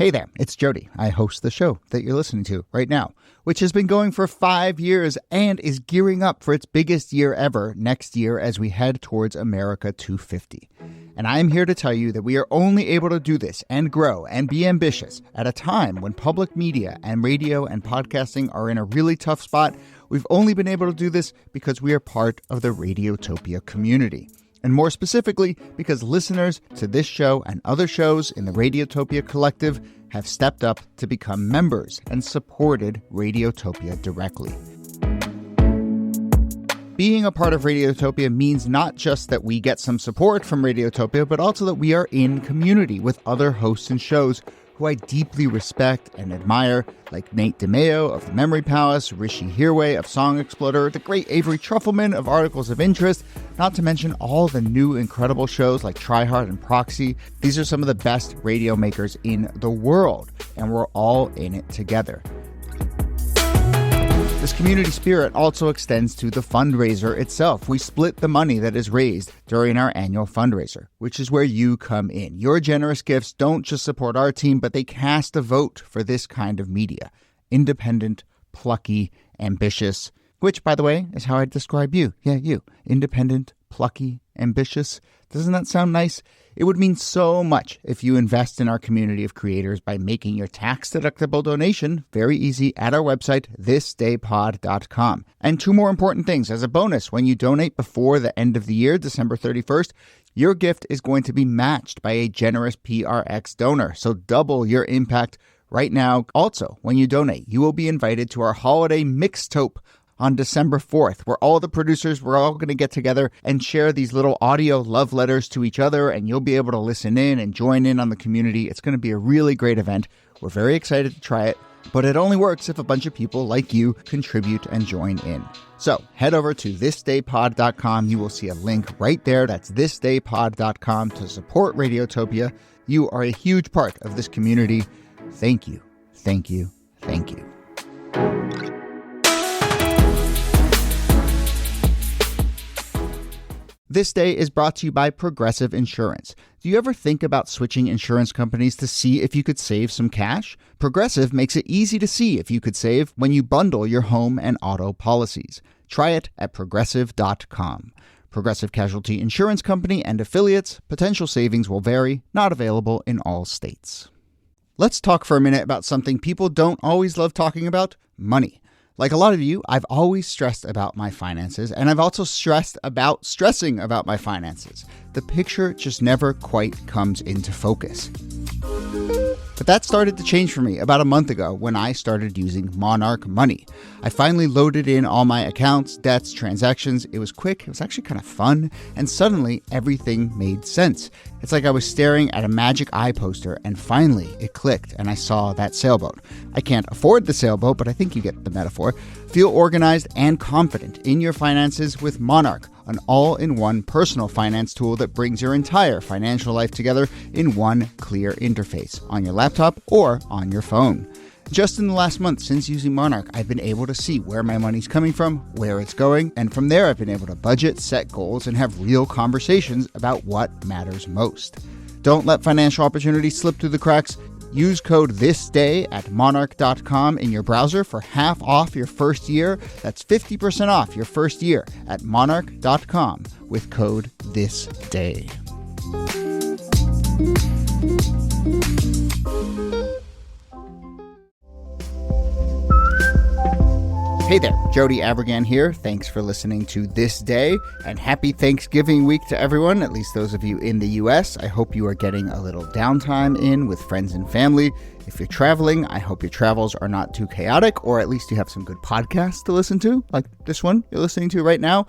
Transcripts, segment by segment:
Hey there, it's Jody. I host the show that you're listening to right now, which has been going for 5 years and is gearing up for its biggest year ever next year as we head towards America 250. And I'm here to tell you that we are only able to do this and grow and be ambitious at a time when public media and radio and podcasting are in a really tough spot. We've only been able to do this because we are part of the Radiotopia community. And more specifically, because listeners to this show and other shows in the Radiotopia collective have stepped up to become members and supported Radiotopia directly. Being a part of Radiotopia means not just that we get some support from Radiotopia, but also that we are in community with other hosts and shows who I deeply respect and admire, like Nate DeMeo of The Memory Palace, Rishi Hirway of Song Exploder, the great Avery Trufelman of Articles of Interest, not to mention all the new incredible shows like Try Hard and Proxy. These are some of the best radio makers in the world, and we're all in it together. This community spirit also extends to the fundraiser itself. We split the money that is raised during our annual fundraiser, which is where you come in. Your generous gifts don't just support our team, but they cast a vote for this kind of media. Independent, plucky, ambitious, which, by the way, is how I describe you. Yeah, you. Independent, plucky, ambitious. Doesn't that sound nice? It would mean so much if you invest in our community of creators by making your tax-deductible donation very easy at our website, thisdaypod.com. And two more important things. As a bonus, when you donate before the end of the year, December 31st, your gift is going to be matched by a generous PRX donor. So double your impact right now. Also, when you donate, you will be invited to our holiday mixtope on December 4th, where all the producers, we're all going to get together and share these little audio love letters to each other, and you'll be able to listen in and join in on the community. It's going to be a really great event. We're very excited to try it, but it only works if a bunch of people like you contribute and join in. So head over to thisdaypod.com. You will see a link right there. That's thisdaypod.com to support Radiotopia. You are a huge part of this community. Thank you. Thank you. Thank you. This day is brought to you by Progressive Insurance. Do you ever think about switching insurance companies to see if you could save some cash? Progressive makes it easy to see if you could save when you bundle your home and auto policies. Try it at Progressive.com. Progressive Casualty Insurance Company and affiliates. Potential savings will vary. Not available in all states. Let's talk for a minute about something people don't always love talking about: money. Like a lot of you, I've always stressed about my finances, and I've also stressed about stressing about my finances. The picture just never quite comes into focus. But that started to change for me about a month ago when I started using Monarch Money. I finally loaded in all my accounts, debts, transactions. It was quick, it was actually kind of fun, and suddenly everything made sense. It's like I was staring at a magic eye poster, and finally it clicked and I saw that sailboat. I can't afford the sailboat, but I think you get the metaphor. Feel organized and confident in your finances with Monarch, an all-in-one personal finance tool that brings your entire financial life together in one clear interface on your laptop or on your phone. Just in the last month since using Monarch, I've been able to see where my money's coming from, where it's going, and from there I've been able to budget, set goals, and have real conversations about what matters most. Don't let financial opportunities slip through the cracks. Use code THISDAY at monarch.com in your browser for half off your first year. That's 50% off your first year at monarch.com with code THISDAY. Hey there, Jody Abergan here. Thanks for listening to This Day, and happy Thanksgiving week to everyone, at least those of you in the US. I hope you are getting a little downtime in with friends and family. If you're traveling, I hope your travels are not too chaotic, or at least you have some good podcasts to listen to, like this one you're listening to right now.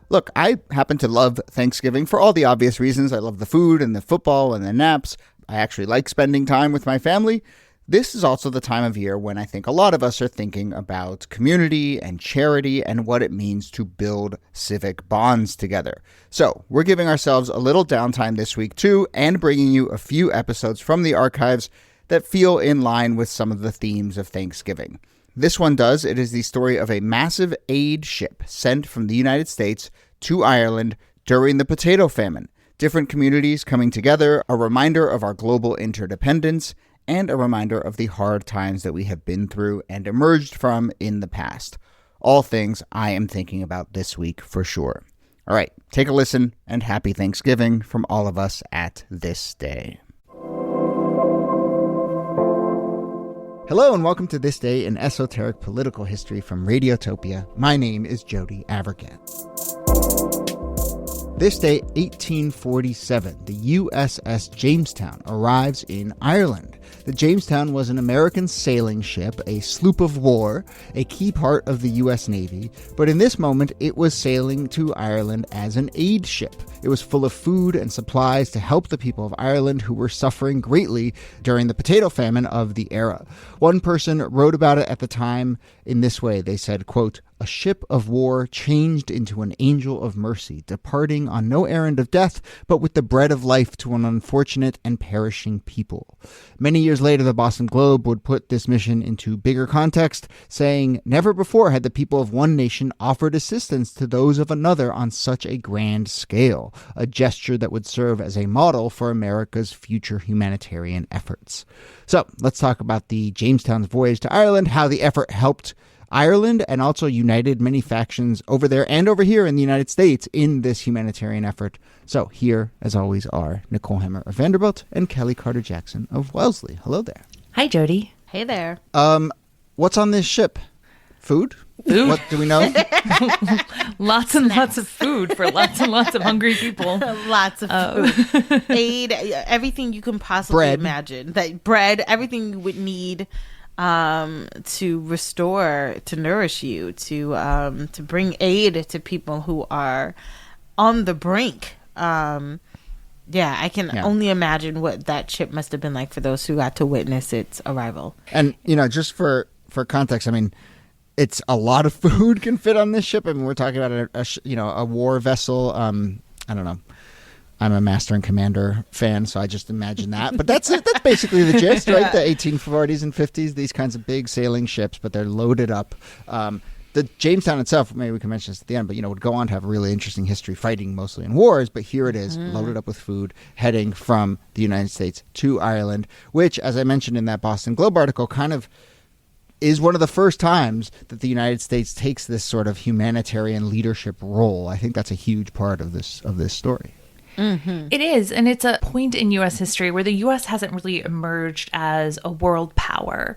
Look, I happen to love Thanksgiving for all the obvious reasons. I love the food and the football and the naps. I actually like spending time with my family. This is also the time of year when I think a lot of us are thinking about community and charity and what it means to build civic bonds together. So we're giving ourselves a little downtime this week too, and bringing you a few episodes from the archives that feel in line with some of the themes of Thanksgiving. This one does. It is the story of a massive aid ship sent from the United States to Ireland during the potato famine. Different communities coming together, a reminder of our global interdependence, and a reminder of the hard times that we have been through and emerged from in the past. All things I am thinking about this week for sure. All right, take a listen, and happy Thanksgiving from all of us at This Day. Hello and welcome to This Day in Esoteric Political History from Radiotopia. My name is Jody Avercat. This day, 1847, the USS Jamestown arrives in Ireland. The Jamestown was an American sailing ship, a sloop of war, a key part of the U.S. Navy, but in this moment it was sailing to Ireland as an aid ship. It was full of food and supplies to help the people of Ireland who were suffering greatly during the potato famine of the era. One person wrote about it at the time in this way. They said, quote, "A ship of war changed into an angel of mercy, departing on no errand of death, but with the bread of life to an unfortunate and perishing people." Many years later, the Boston Globe would put this mission into bigger context, saying, "Never before had the people of one nation offered assistance to those of another on such a grand scale, a gesture that would serve as a model for America's future humanitarian efforts." So let's talk about the Jamestown's voyage to Ireland, how the effort helped Ireland and also united many factions over there and over here in the United States in this humanitarian effort. So here, as always, are Nicole Hammer of Vanderbilt and Kellie Carter-Jackson of Wellesley. Hello there. Hi, Jody. Hey there. What's on this ship? Food? Food. What do we know? Lots and lots of food for lots and lots of hungry people. Lots of food. Aid, everything you can possibly imagine. That bread, everything you would need to restore, to nourish you, to bring aid to people who are on the brink. I can only imagine what that ship must have been like for those who got to witness its arrival. And, just for context, I mean, it's a lot of food can fit on this ship. I mean, we're talking about a war vessel. I don't know. I'm a Master and Commander fan, so I just imagine that. But that's it. That's basically the gist, right? The 1840s and 50s, these kinds of big sailing ships, but they're loaded up. The Jamestown itself, maybe we can mention this at the end, but, would go on to have a really interesting history, fighting mostly in wars. But here it is, loaded up with food, heading from the United States to Ireland, which, as I mentioned in that Boston Globe article, kind of is one of the first times that the United States takes this sort of humanitarian leadership role. I think that's a huge part of this story. Mm-hmm. It is, and it's a point in U.S. history where the U.S. hasn't really emerged as a world power.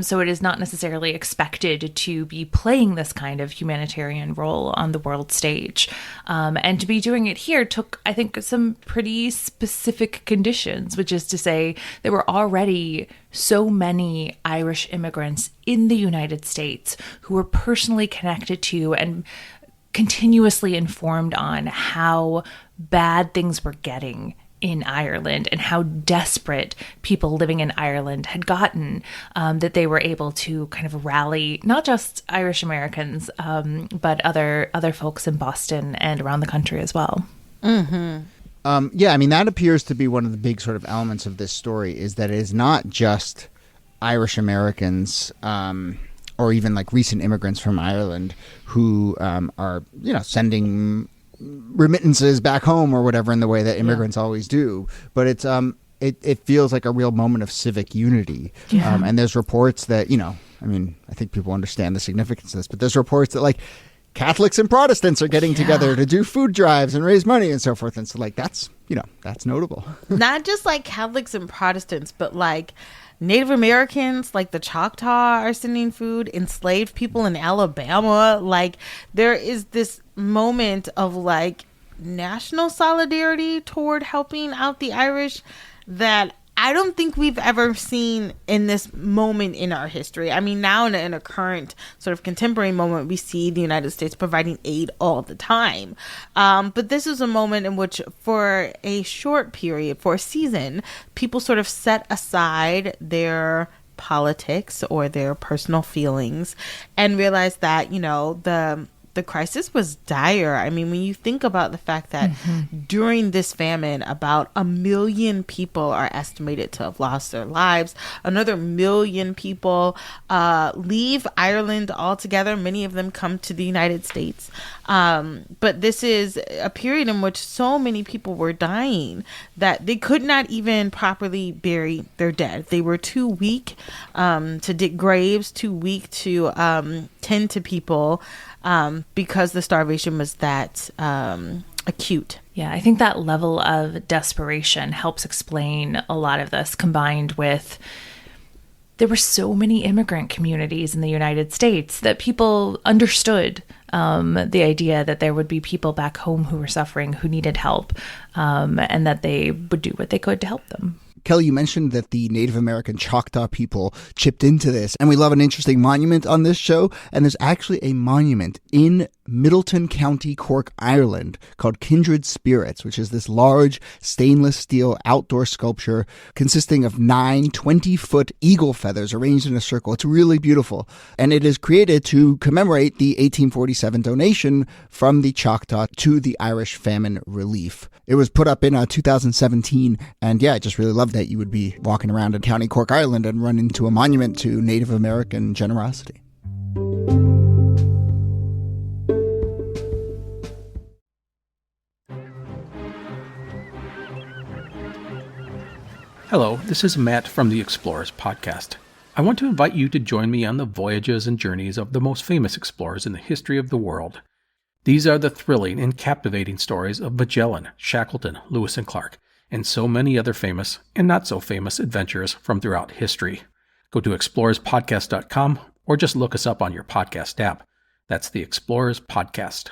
So it is not necessarily expected to be playing this kind of humanitarian role on the world stage. And to be doing it here took, I think, some pretty specific conditions, which is to say there were already so many Irish immigrants in the United States who were personally connected to and continuously informed on how bad things were getting in Ireland and how desperate people living in Ireland had gotten, that they were able to kind of rally not just Irish Americans, but other folks in Boston and around the country as well. Mm-hmm. That appears to be one of the big sort of elements of this story, is that it is not just Irish Americans or even like recent immigrants from Ireland who are, sending remittances back home or whatever in the way that immigrants always do. But it's it feels like a real moment of civic unity. Yeah. And there's reports that, I think people understand the significance of this, but there's reports that like Catholics and Protestants are getting together to do food drives and raise money and so forth. And so like that's notable. Not just like Catholics and Protestants, but like Native Americans, like the Choctaw, are sending food. Enslaved people in Alabama. Like there is this moment of like national solidarity toward helping out the Irish that I don't think we've ever seen in this moment in our history. I mean, now in a current sort of contemporary moment, we see the United States providing aid all the time. But this is a moment in which, for a short period, for a season, people sort of set aside their politics or their personal feelings and realize that, the crisis was dire. I mean, when you think about the fact that during this famine, about 1 million people are estimated to have lost their lives. Another 1 million people leave Ireland altogether. Many of them come to the United States. But this is a period in which so many people were dying that they could not even properly bury their dead. They were too weak to dig graves, too weak to tend to people because the starvation was that acute. Yeah, I think that level of desperation helps explain a lot of this, combined with there were so many immigrant communities in the United States that people understood the idea that there would be people back home who were suffering, who needed help, and that they would do what they could to help them. Kellie, you mentioned that the Native American Choctaw people chipped into this, and we love an interesting monument on this show, and there's actually a monument in Middleton County, Cork, Ireland, called Kindred Spirits, which is this large stainless steel outdoor sculpture consisting of 9 20-foot eagle feathers arranged in a circle. It's really beautiful, and it is created to commemorate the 1847 donation from the Choctaw to the Irish famine relief. It was put up in 2017, and yeah, I just really loved that you would be walking around in County Cork, Ireland, and run into a monument to Native American generosity. Hello, this is Matt from the Explorers Podcast. I want to invite you to join me on the voyages and journeys of the most famous explorers in the history of the world. These are the thrilling and captivating stories of Magellan, Shackleton, Lewis and Clark, and so many other famous and not so famous adventurers from throughout history. Go to explorerspodcast.com or just look us up on your podcast app. That's the Explorers Podcast.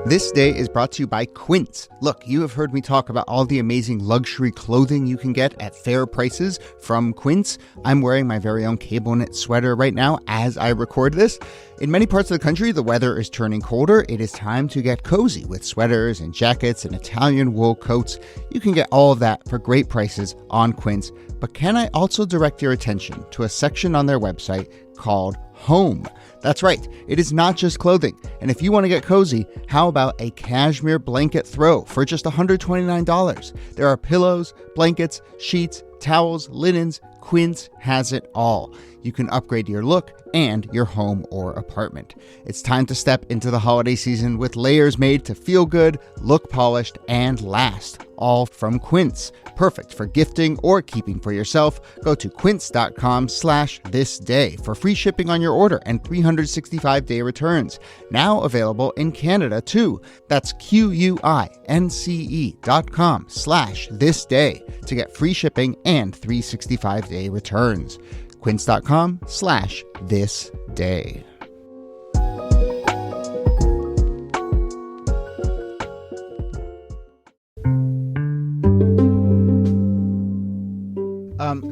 This day is brought to you by Quince. Look, you have heard me talk about all the amazing luxury clothing you can get at fair prices from Quince. I'm wearing my very own cable knit sweater right now as I record this. In many parts of the country, the weather is turning colder. It is time to get cozy with sweaters and jackets and Italian wool coats. You can get all of that for great prices on Quince. But can I also direct your attention to a section on their website called Home? That's right, it is not just clothing. And if you want to get cozy, how about a cashmere blanket throw for just $129? There are pillows, blankets, sheets, towels, linens. Quince has it all. You can upgrade your look and your home or apartment. It's time to step into the holiday season with layers made to feel good, look polished, and last. All from Quince. Perfect for gifting or keeping for yourself. Go to quince.com/thisday for free shipping on your order and 365-day returns. Now available in Canada too. That's QUINCE.com/thisday to get free shipping and 365-day returns. Quince.com/thisday.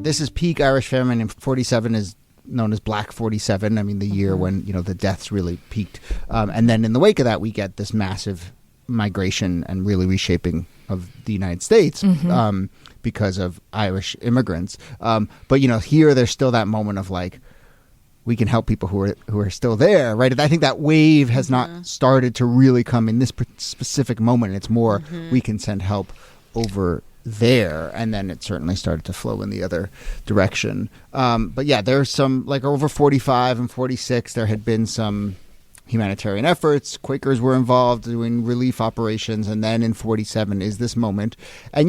This is peak Irish famine, and 47 is known as Black 47. I mean, the year when, the deaths really peaked. And then in the wake of that, we get this massive migration and really reshaping of the United States because of Irish immigrants. But, here there's still that moment of like, we can help people who are still there, right? I think that wave has not started to really come in this specific moment. It's more we can send help over there, and then it certainly started to flow in the other direction. But yeah, there's some, like over 45 and 46, there had been some humanitarian efforts. Quakers were involved doing relief operations, and then in 47 is this moment. And,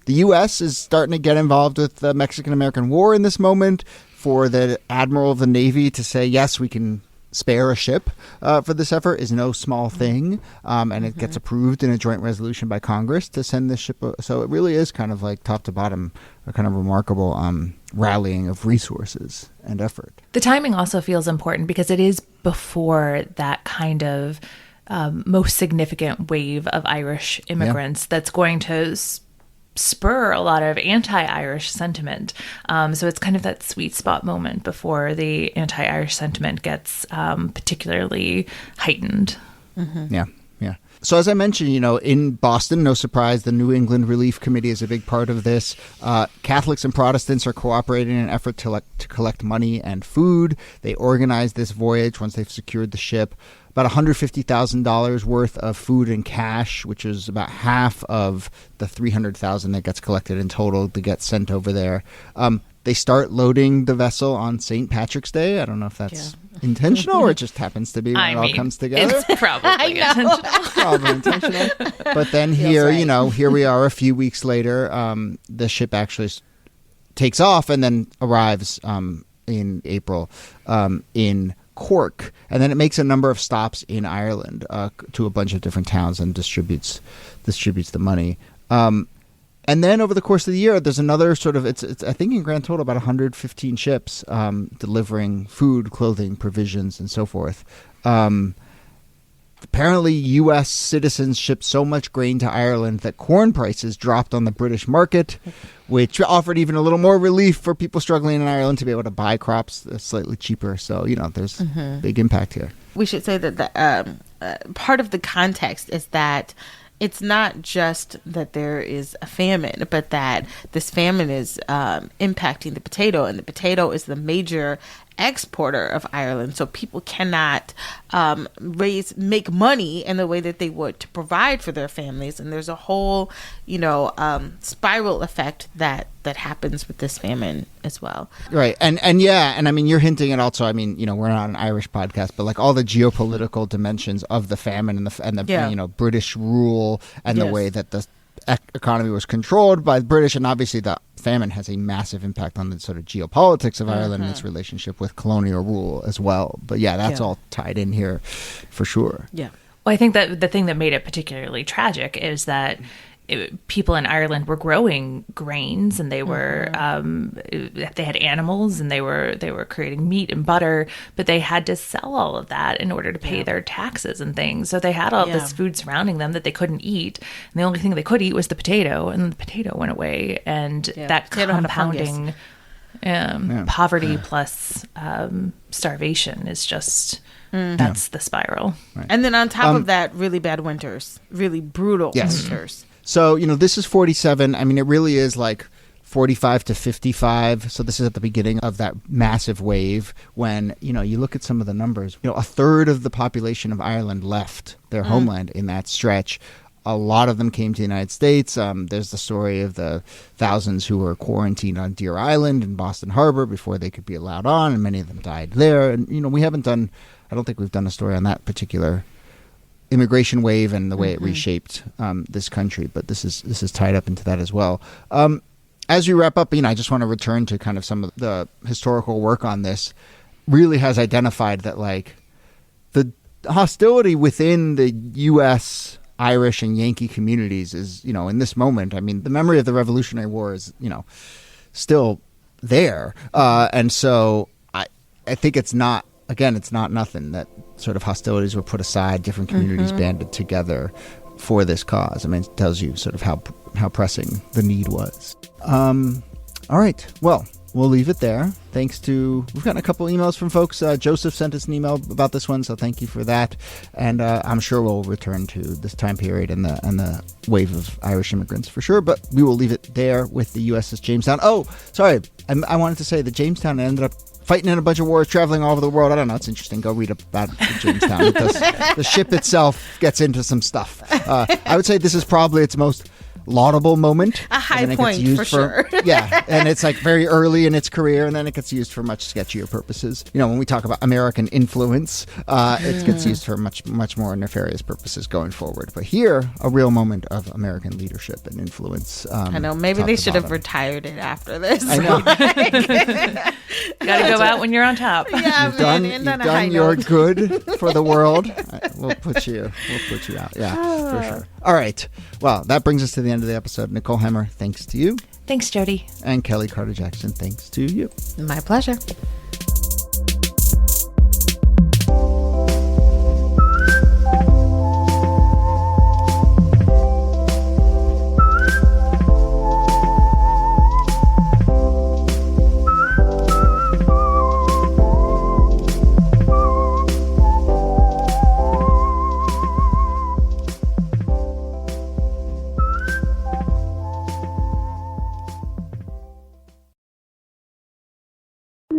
the U.S. is starting to get involved with the Mexican-American War in this moment for the Admiral of the Navy to say, yes, we can spare a ship for this effort is no small thing. And it gets approved in a joint resolution by Congress to send this ship. So it really is kind of like top to bottom, a kind of remarkable rallying of resources and effort. The timing also feels important because it is before that kind of most significant wave of Irish immigrants that's going to spur a lot of anti-Irish sentiment. So it's kind of that sweet spot moment before the anti-Irish sentiment gets particularly heightened. Yeah. Yeah. So as I mentioned, in Boston, no surprise, the New England Relief Committee is a big part of this. Catholics and Protestants are cooperating in an effort to collect money and food. They organized this voyage once they've secured the ship. About $150,000 worth of food and cash, which is about half of the $300,000 that gets collected in total to get sent over there. They start loading the vessel on St. Patrick's Day. I don't know if that's intentional or it just happens to be when it all comes together. It's probably intentional. Probably intentional. But then here, here we are a few weeks later. The ship actually takes off and then arrives in April in Cork. And then it makes a number of stops in Ireland to a bunch of different towns and distributes the money. And then over the course of the year, there's another sort of, it's I think in grand total about 115 ships delivering food, clothing, provisions, and so forth. Apparently, U.S. citizens shipped so much grain to Ireland that corn prices dropped on the British market, which offered even a little more relief for people struggling in Ireland to be able to buy crops slightly cheaper. So, there's big impact here. We should say that the part of the context is that it's not just that there is a famine, but that this famine is impacting the potato, and the potato is the major exporter of Ireland. So people cannot make money in the way that they would to provide for their families. And there's a whole, spiral effect that happens with this famine as well. Right. And I mean, you're hinting at also, I mean, we're not an Irish podcast, but like all the geopolitical dimensions of the famine and the British rule and the way that the economy was controlled by the British, and obviously the famine has a massive impact on the sort of geopolitics of Ireland and its relationship with colonial rule as well. But that's all tied in here for sure. Yeah. Well, I think that the thing that made it particularly tragic is that people in Ireland were growing grains, and they were they had animals, and they were creating meat and butter, but they had to sell all of that in order to pay their taxes and things. So they had all this food surrounding them that they couldn't eat, and the only thing they could eat was the potato, and the potato went away, and that compounding poverty plus starvation is just that's the spiral. Right. And then on top of that, really bad winters, really brutal winters. So, this is 47. I mean, it really is like 45 to 55. So this is at the beginning of that massive wave when, you look at some of the numbers. A third of the population of Ireland left their homeland in that stretch. A lot of them came to the United States. There's the story of the thousands who were quarantined on Deer Island in Boston Harbor before they could be allowed on, and many of them died there. And, I don't think we've done a story on that particular immigration wave and the way it reshaped this country, but this is tied up into that as well. As we wrap up, I just want to return to kind of some of the historical work on this. Really has identified that like the hostility within the U.S. Irish and Yankee communities is, in this moment, I mean, the memory of the Revolutionary War is, still there, and so I think it's not nothing that sort of hostilities were put aside, different communities banded together for this cause. I mean, it tells you sort of how pressing the need was. All right. Well, we'll leave it there. We've gotten a couple emails from folks. Joseph sent us an email about this one, so thank you for that. And I'm sure we'll return to this time period and the wave of Irish immigrants for sure, but we will leave it there with the USS Jamestown. Oh, sorry. I wanted to say the Jamestown ended up fighting in a bunch of wars, traveling all over the world. I don't know. It's interesting. Go read about the Jamestown. The ship itself gets into some stuff. I would say this is probably its most laudable moment. A high point for sure. Yeah, and it's like very early in its career, and then it gets used for much sketchier purposes. When we talk about American influence, it gets used for much more nefarious purposes going forward. But here, a real moment of American leadership and influence. I know. Maybe they should have retired it after this. I know. Got to go out when you're on top. Yeah, you've done your good for the world. We'll put you out. Yeah, for sure. All right. Well, that brings us to the end of the episode. Nicole Hemmer, thanks to you. Thanks, Jody. And Kellie Carter-Jackson, thanks to you. My pleasure.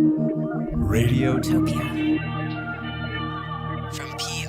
Radiotopia. From P